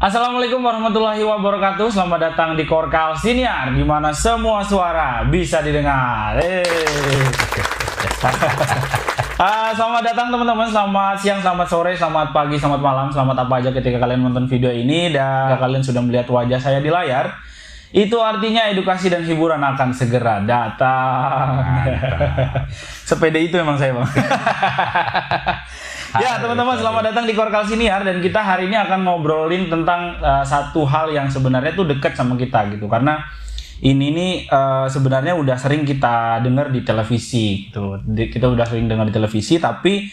Assalamualaikum warahmatullahi wabarakatuh. Selamat datang di Korkal Siniar, di mana semua suara bisa didengar. Selamat datang teman-teman. Selamat siang, selamat sore, selamat pagi, selamat malam, selamat apa aja ketika kalian menonton video ini. Dan kalian sudah melihat wajah saya di layar, itu artinya edukasi dan hiburan akan segera datang. Sepede itu emang saya, Bang. Ya teman-teman, selamat datang di Korkal Siniar, dan kita hari ini akan ngobrolin tentang satu hal yang sebenarnya tuh dekat sama kita gitu, karena ini nih sebenarnya udah sering kita dengar di televisi gitu. Kita udah sering dengar di televisi, tapi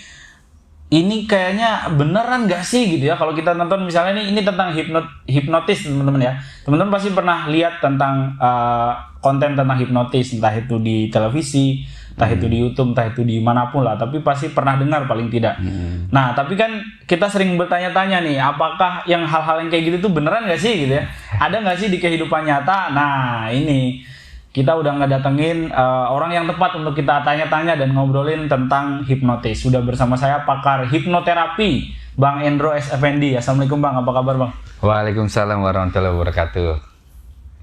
ini kayaknya beneran gak sih gitu ya. Kalau kita nonton misalnya ini tentang hipnotis teman-teman ya. Teman-teman pasti pernah lihat tentang konten tentang hipnotis, entah itu di televisi, entah itu di YouTube, entah itu di manapun lah, tapi pasti pernah dengar paling tidak. Nah, tapi kan kita sering bertanya-tanya nih, apakah yang hal-hal yang kayak gitu tuh beneran gak sih gitu ya? Ada gak sih di kehidupan nyata? Nah, ini kita udah ngedatengin orang yang tepat untuk kita tanya-tanya dan ngobrolin tentang hipnotis. Sudah bersama saya pakar hipnoterapi, Bang Endro S. Effendi. Assalamualaikum Bang, apa kabar Bang? Waalaikumsalam warahmatullahi wabarakatuh.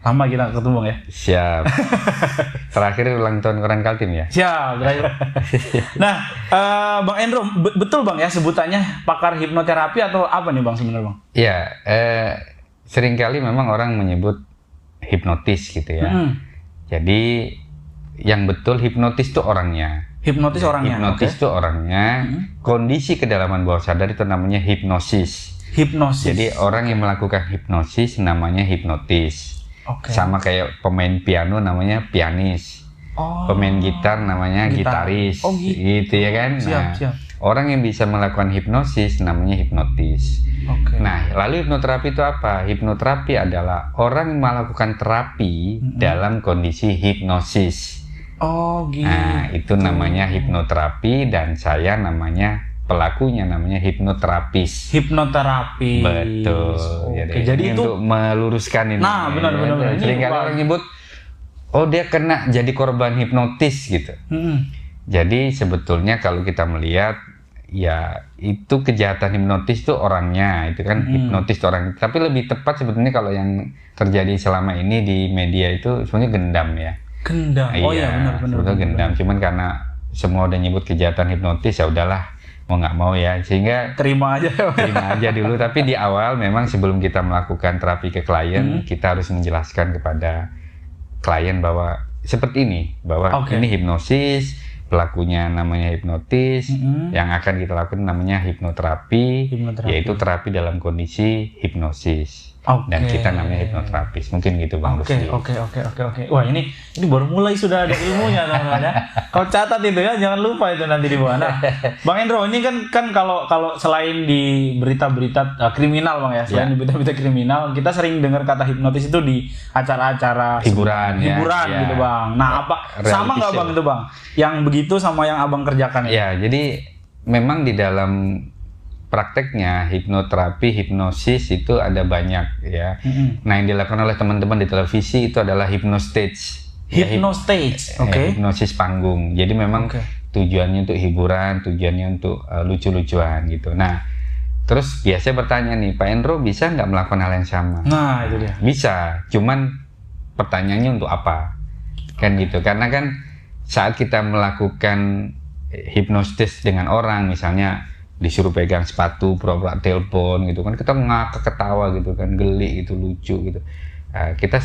Lama kita ketemu Bang ya? Siap. Terakhir ulang tahun Koran Kaltim ya? Siap, terakhir. Nah, Bang Endro, betul Bang ya sebutannya pakar hipnoterapi atau apa nih Bang sebenarnya Bang? Iya, seringkali memang orang menyebut hipnotis gitu ya. Jadi yang betul hipnotis itu orangnya. Hipnotis orangnya. Hipnotis itu orangnya. Kondisi kedalaman bawah sadar itu namanya hipnosis. Hipnosis. Jadi orang yang melakukan hipnosis namanya hipnotis. Sama kayak pemain piano namanya pianis. Pemain gitar namanya gitaris. Gitu ya kan. Siap. Orang yang bisa melakukan hipnosis namanya hipnotis. Nah, lalu hipnoterapi itu apa? Hipnoterapi adalah orang yang melakukan terapi dalam kondisi hipnosis. Gitu. Nah, itu namanya hipnoterapi, dan saya namanya pelakunya namanya hipnoterapis. Hipnoterapi. Betul. Jadi itu untuk meluruskan ini. Nah, benar. Seringkali orang nyebut, oh dia kena jadi korban hipnotis gitu. Jadi sebetulnya kalau kita melihat, ya itu kejahatan hipnotis itu orangnya, itu kan hipnotis itu orang. Tapi lebih tepat sebetulnya kalau yang terjadi selama ini di media itu sebenarnya gendam ya. Gendam. Benar. Sebetulnya gendam. Cuman karena semua udah nyebut kejahatan hipnotis, ya udahlah, mau nggak mau ya, sehingga terima aja dulu. Tapi di awal memang sebelum kita melakukan terapi ke klien, kita harus menjelaskan kepada klien bahwa seperti ini, bahwa ini hipnosis, pelakunya namanya hipnotis, yang akan kita lakukan namanya hipnoterapi, yaitu terapi dalam kondisi hipnosis. Dan kita namanya hipnoterapis. Mungkin gitu Bang Rusdi. Oke. Wah, ini baru mulai sudah ada ilmunya teman-teman ya. Kau catat itu ya, jangan lupa itu nanti di bawah. Nah, Bang Endro, ini kan kalau selain di berita-berita kriminal Bang ya, selain di berita-berita kriminal, kita sering dengar kata hipnotis itu di acara-acara hiburan gitu Bang. Nah, sama nggak Bang itu Bang? Yang begitu sama yang Abang kerjakan ya? Ya, jadi memang di dalam prakteknya hipnoterapi, hipnosis itu ada banyak ya. Nah, yang dilakukan oleh teman-teman di televisi itu adalah hypnostage. Hypnostage, hipnosis panggung. Jadi memang tujuannya untuk hiburan, tujuannya untuk lucu-lucuan gitu. Nah, terus biasanya bertanya nih, Pak Endro bisa nggak melakukan hal yang sama? Nah, itu dia. Bisa, cuman pertanyaannya untuk apa? Kan gitu. Karena kan saat kita melakukan hipnosis dengan orang, misalnya disuruh pegang sepatu, pura-pura telepon gitu kan, kita ngakak ketawa gitu kan, geli gitu, lucu gitu. Kita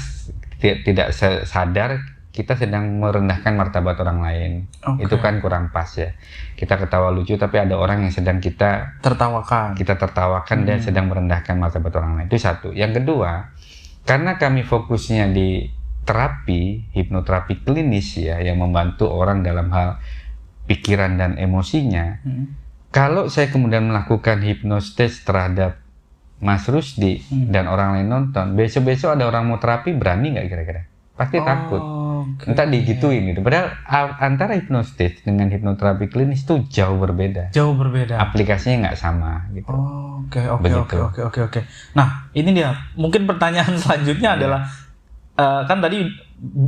tidak sadar kita sedang merendahkan martabat orang lain. Itu kan kurang pas ya. Kita ketawa lucu tapi ada orang yang sedang kita tertawakan, dia sedang merendahkan martabat orang lain. Itu satu. Yang kedua, karena kami fokusnya di terapi, hipnoterapi klinis ya, yang membantu orang dalam hal pikiran dan emosinya. Kalau saya kemudian melakukan hipnosis terhadap Mas Rusdi dan orang lain nonton, besok-besok ada orang mau terapi, berani nggak kira-kira? Pasti takut. Entah digituin gitu. Padahal antara hipnosis dengan hipnoterapi klinis itu jauh berbeda. Aplikasinya nggak sama gitu. Oke. Nah, ini dia. Mungkin pertanyaan selanjutnya adalah kan tadi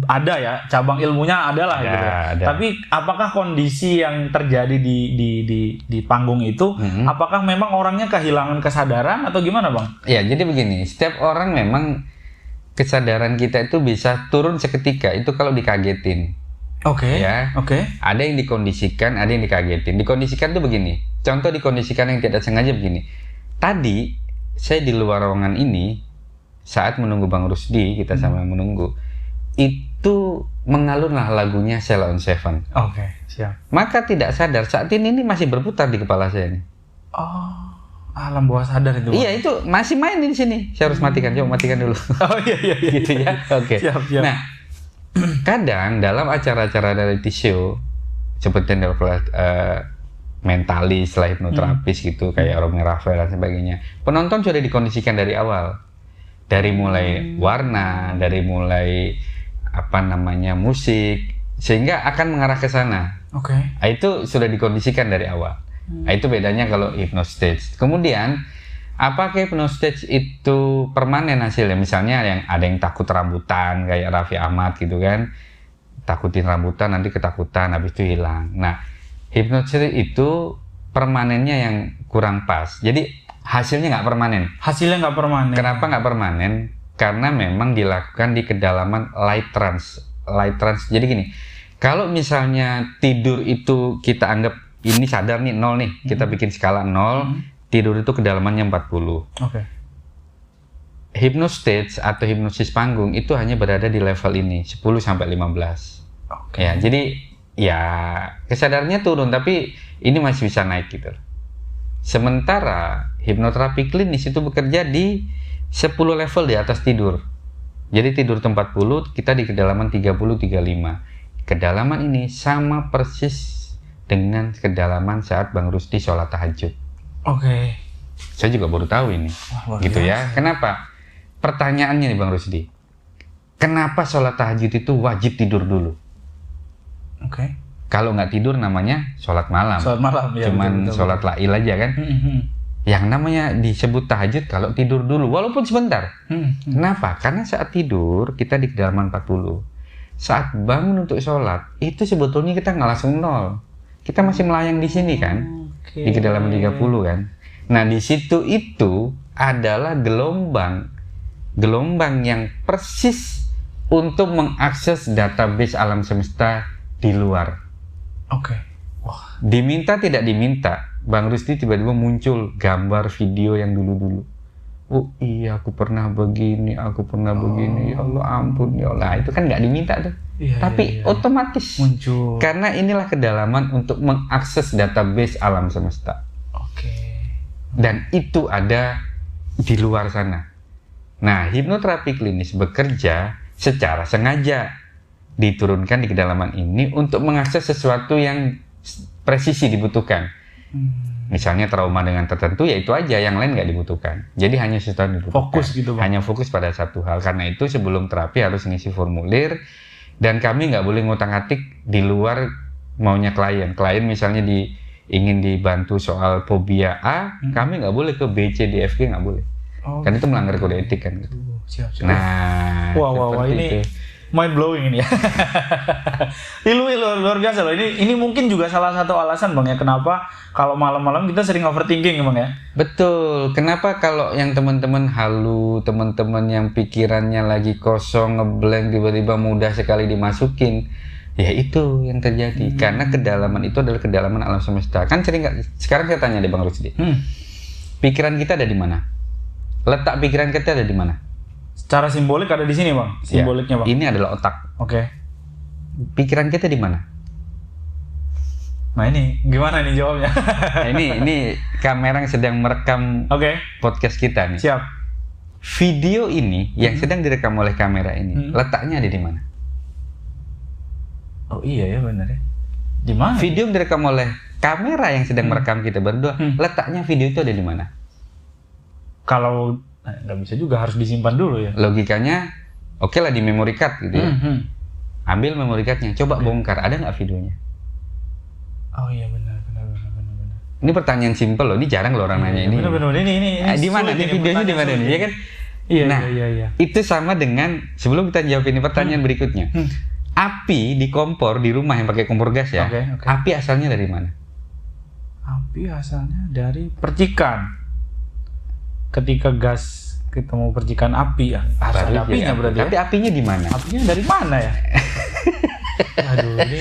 ada ya cabang ilmunya adalah Ya, gitu. ada. Tapi apakah kondisi yang terjadi di panggung itu, apakah memang orangnya kehilangan kesadaran atau gimana bang? Ya, jadi begini, setiap orang memang kesadaran kita itu bisa turun seketika, itu kalau dikagetin. Oke. Ya. Oke. Ada yang dikondisikan, ada yang dikagetin. Dikondisikan tuh begini, contoh dikondisikan yang tidak sengaja begini. Tadi, saya di luar ruangan ini, saat menunggu Bang Rusdi, kita sama menunggu, itu mengalunlah lagunya Sheila on 7. Oke, siap. Maka tidak sadar, saat ini masih berputar di kepala saya nih. Oh, alam bawah sadar itu. Bang. Iya, itu masih main di sini. Saya harus matikan, coba matikan dulu. Oh iya. Gitu ya. Oke. Siap. Nah, kadang dalam acara-acara reality show seperti mentalis, lah hipnoterapis gitu, kayak Romy Rafael dan sebagainya, penonton sudah dikondisikan dari awal, dari mulai warna, dari mulai musik, sehingga akan mengarah ke sana. Oke. Nah, itu sudah dikondisikan dari awal. Nah, itu bedanya kalau hypnostage. Kemudian, apakah hypnostage itu permanen hasilnya? Misalnya ada yang takut rambutan kayak Raffi Ahmad gitu kan, takutin rambutan nanti ketakutan habis itu hilang. Nah, hypnostage itu permanennya yang kurang pas. Jadi hasilnya nggak permanen. Hasilnya nggak permanen. Kenapa nggak permanen? Karena memang dilakukan di kedalaman light trance. Light trance. Jadi gini, kalau misalnya tidur itu kita anggap ini sadar nih 0 nih, kita bikin skala 0, tidur itu kedalamannya 40. Oke. Hypnostage atau hipnosis panggung itu hanya berada di level ini, 10 sampai 15. Oke. Ya, jadi ya kesadarannya turun tapi ini masih bisa naik gitu. Sementara hipnoterapi klinis itu bekerja di 10 level di atas tidur. Jadi tidur tempat 40, kita di kedalaman 30-35. Kedalaman ini sama persis dengan kedalaman saat Bang Rusdi sholat tahajud. Oke. Saya juga baru tahu ini. Wah, luar Gitu biasa. ya. Kenapa? Pertanyaannya nih Bang Rusdi. Kenapa sholat tahajud itu wajib tidur dulu? Oke. Kalau nggak tidur namanya sholat malam. Sholat malam ya. Cuman betul. sholat lail aja kan. Yang namanya disebut tahajud kalau tidur dulu, walaupun sebentar. Kenapa? Karena saat tidur kita di kedalaman 40. Saat bangun untuk sholat, itu sebetulnya kita nggak langsung 0. Kita masih melayang di sini kan, Oke. di kedalaman 30 kan. Nah di situ itu adalah gelombang yang persis untuk mengakses database alam semesta di luar. Oke. Wah. Diminta tidak diminta, Bang Rusdi tiba-tiba muncul gambar video yang dulu-dulu. Oh iya, aku pernah begini, ya Allah ampun ya Allah. Itu kan nggak diminta tuh, Iya, tapi iya. otomatis Muncul. karena inilah kedalaman untuk mengakses database alam semesta. Oke. Dan itu ada di luar sana. Nah, hipnoterapi klinis bekerja secara sengaja diturunkan di kedalaman ini untuk mengakses sesuatu yang presisi dibutuhkan. Misalnya trauma dengan tertentu, ya itu aja, yang lain nggak dibutuhkan. Jadi hanya sesuatu yang dibutuhkan. Fokus gitu Bang. Hanya fokus pada satu hal. Karena itu sebelum terapi harus ngisi formulir, dan kami nggak boleh ngutang-atik di luar maunya klien. Klien misalnya ingin dibantu soal fobia A, kami nggak boleh ke B, C, D, F, G, nggak boleh. Oh, Kan itu melanggar kode etik kan. Gitu. Siap. Nah, Wah, seperti ini itu. mind blowing ini ya. Ini luar biasa loh. Ini mungkin juga salah satu alasan Bang ya kenapa kalau malam-malam kita sering overthinking Bang ya. Betul. Kenapa kalau yang teman-teman halu, teman-teman yang pikirannya lagi kosong, ngeblank, tiba-tiba mudah sekali dimasukin, ya itu yang terjadi. Karena kedalaman itu adalah kedalaman alam semesta. Kan sering nggak? Sekarang saya tanya deh Bang Rusdi. Pikiran kita ada di mana? Letak pikiran kita ada di mana? Secara simbolik ada di sini Bang. Simboliknya Bang. Ini adalah otak. Oke. Pikiran kita di mana? Nah ini gimana nih jawabnya? Nah, ini kamera yang sedang merekam Oke. podcast kita nih. Siap. Video ini yang sedang direkam oleh kamera ini, letaknya ada di mana? Oh iya ya benar ya. Di mana? Video yang direkam oleh kamera yang sedang merekam kita berdua, letaknya video itu ada di mana? Kalau nggak bisa juga harus disimpan dulu ya. Logikanya, oke lah di memory card gitu ya. Ambil memory cardnya, coba bongkar, ada nggak videonya? Oh iya benar. Ini pertanyaan simpel loh, ini jarang loh orang nanya ini. Benar. Ini Di mana sulit nih ini, videonya, di mana pertanyaan nih? sulit. Ya kan? Iya, Nah, iya. itu sama dengan sebelum kita jawab ini pertanyaan berikutnya. Api di kompor di rumah yang pakai kompor gas ya. Oke. Api asalnya dari mana? Api asalnya dari percikan. Ketika gas kita mau percikan api ya, harus ada apinya berarti. Tapi apinya di mana? Apinya dari mana ya? Aduh, ini